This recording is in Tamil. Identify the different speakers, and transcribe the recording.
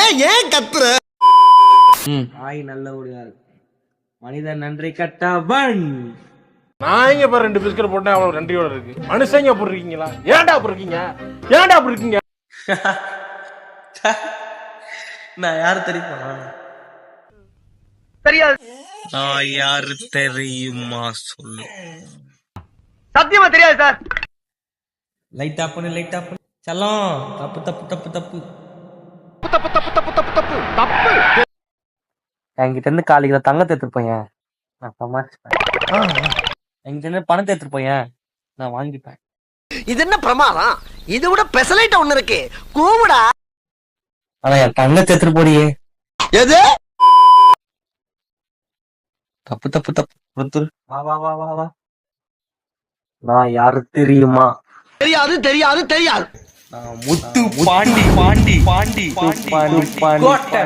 Speaker 1: ஏன் ஏன் கத்துற?
Speaker 2: ஆய் நல்ல ஒளியா இருக்கு. மனிதன் நன்றி கட்டவன்.
Speaker 3: நான் இங்க பாரு 2 பிஸ்கட் போட்டேன் அவ்வளவு நன்றியோட இருக்கு. மனுஷங்க அப்படி இருக்கீங்களா? ஏன்டா அப்படி இருக்கீங்க? ஏன்டா அப்படி இருக்கீங்க?
Speaker 2: நான் யாரு தெரியுமா?
Speaker 1: தெரியாது.
Speaker 2: நான் யாரு தெரியுமா சொல்லு.
Speaker 1: சத்தியமா தெரியாது சார்.
Speaker 2: லைட் ஆஃப் பண்ணு, லைட் ஆஃப் பண்ணு. செல்லம், தப்பு தப்பு தப்பு தப்பு
Speaker 1: தப்பு தப்பு தப்பு தப்பு தப்பு தப்பு.
Speaker 2: என்கிட்ட இருந்து காலிக்கிற தங்கத்தை எடுத்துட்டு நான் சமாளிச்சுப்பேன். என்கிட்ட இருந்து பணத்தை எடுத்துட்டு நான் வாங்கிப்பேன்.
Speaker 1: இது என்ன பிரமாதம்? இது விட பெசலைட் ஒண்ணு இருக்கு. கூமுடா.
Speaker 2: ஆனா என் தங்கத்தை எடுத்துட்டு போடியே.
Speaker 1: எது?
Speaker 2: தப்பு தப்பு தப்பு. வா வா வா வா வா. நான் யாரு தெரியுமா?
Speaker 1: தெரியாது தெரியாது தெரியாது.
Speaker 2: முத்து பாண்டி பாண்டி பாண்டி பாண்டி பாண்டி கோட்டை